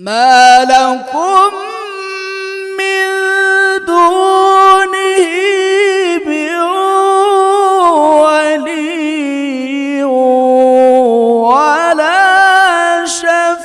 ما لكم من دونه من ولي ولا شفيع.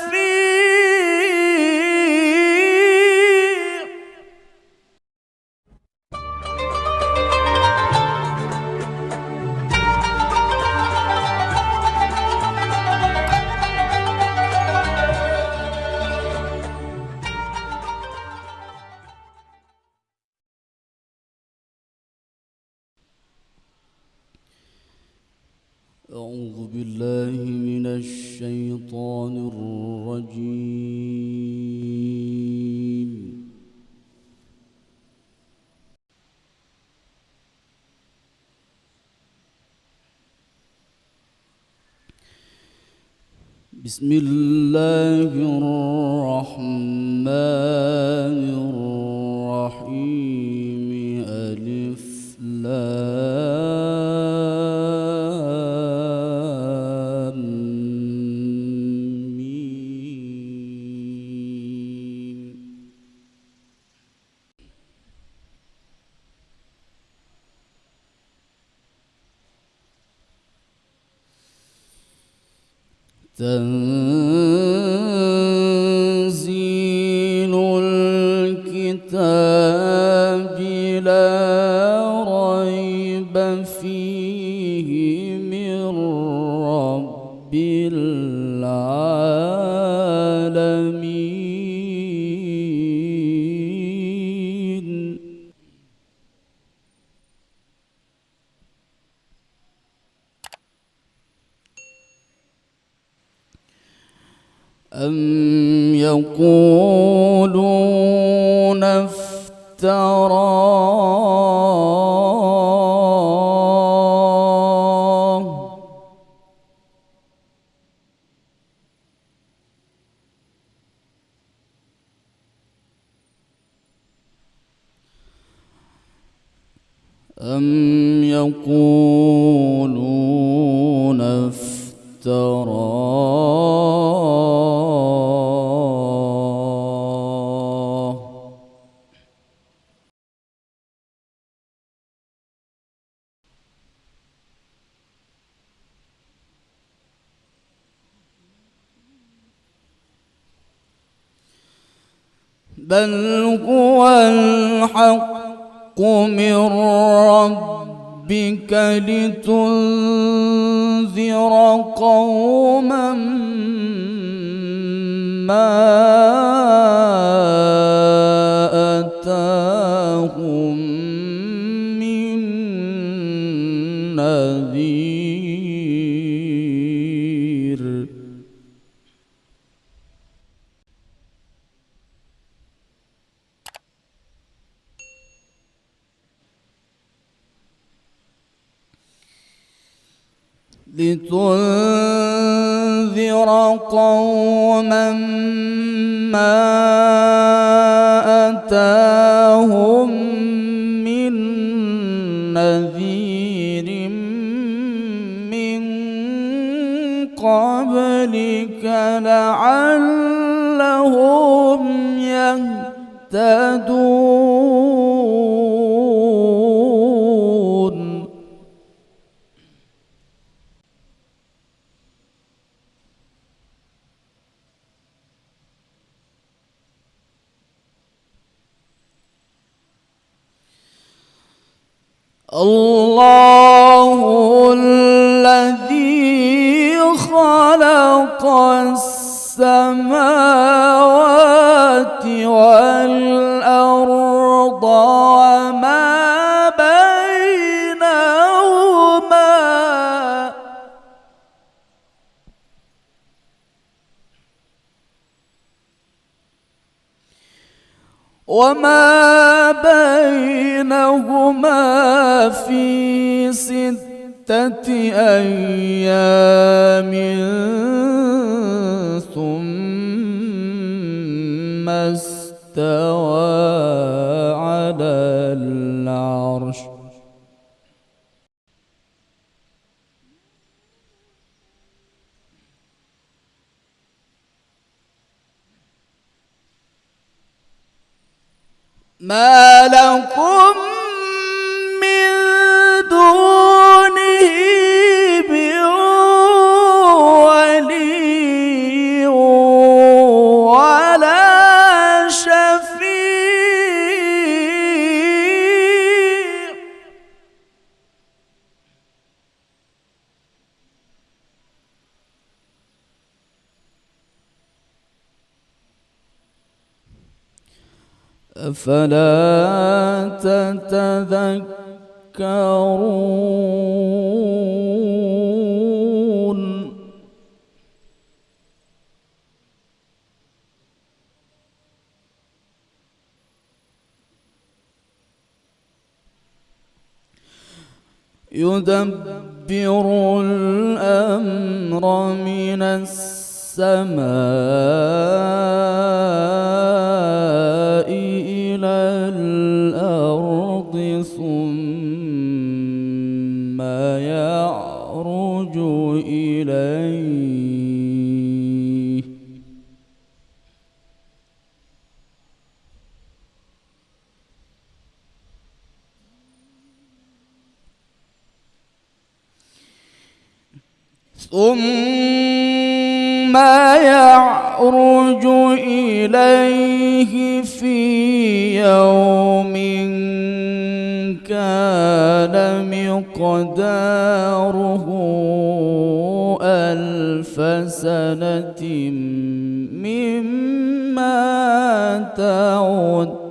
أعوذ بالله من الشيطان الرجيم. بسم الله الرحمن الرحيم. ألف لام ميم. تنزيل الكتاب لا ريب فيه من رب العالمين. أم يقولون افتراه أم يقولون افتراه بل هو الحق من ربك لتنذر قوما ما أتاهم من نذير. لتنذر قوما ما أتاهم من نذير من قبلك لعلهم يهتدون. الله الذي خلق السماوات والأرض وما بينهما في 6 أيام ثم استوى على العرش. ما لكم من دونه من ولي ولا شفيع. أفلا تتذكرون. يدبر الأمر من السماء إلى الأرض ثم يعرج إليه في يوم كان مقداره 1000 سنة مما تعدون.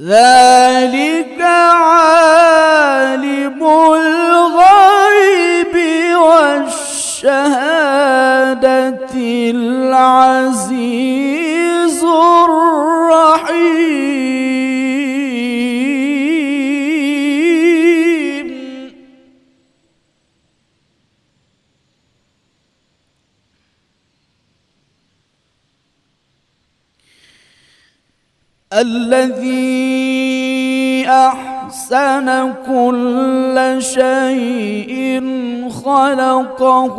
ذلك عالم الغيب والشهادة العزيز الرحيم. الذي أحسن كل شيء خلقه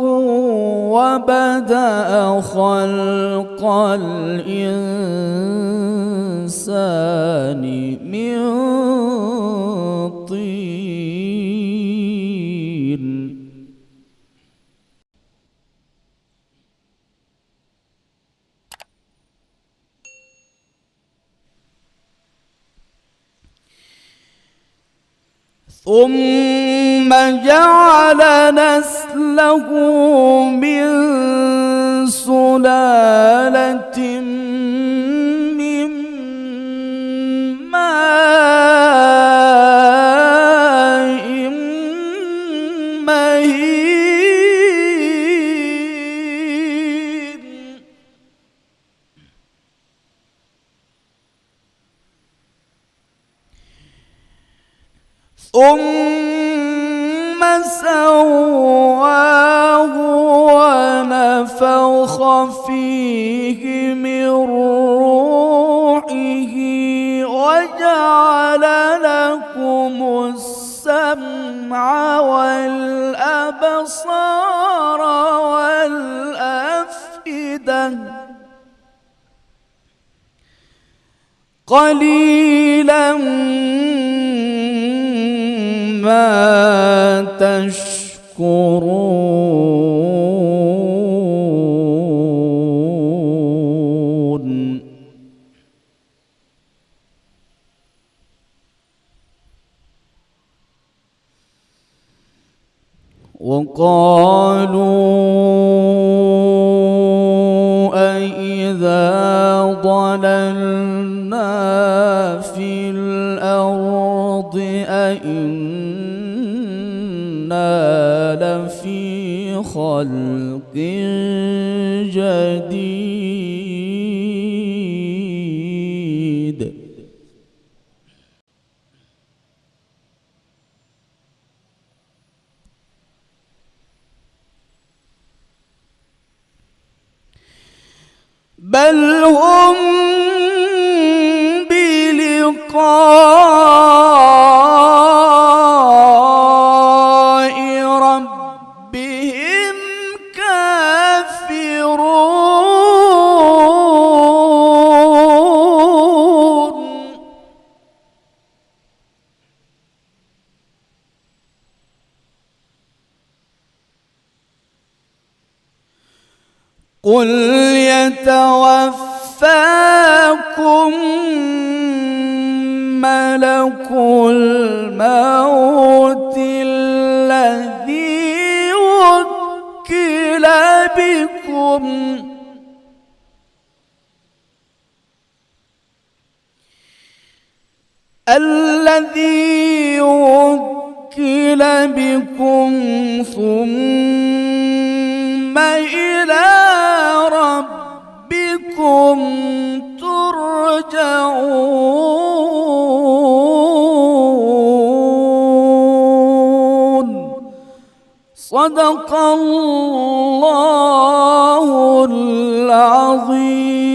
وبدأ خلق الإنسان من طين. ثم جعل نسله من سلالة من ماء مهين. ثم سواه ونفخ فيه من روحه وجعل لكم السمع والأبصار والأفئدة قليلا ما تشكرون. وقالوا أإذا ضللنا في الأرض أإنا لفي خلق جديد. بل هم بلقاء ربهم كافرون قل يتوفاكم ملك الموت الذي وكل بكم ثم إلى ربكم ترجعون. صدق الله العظيم.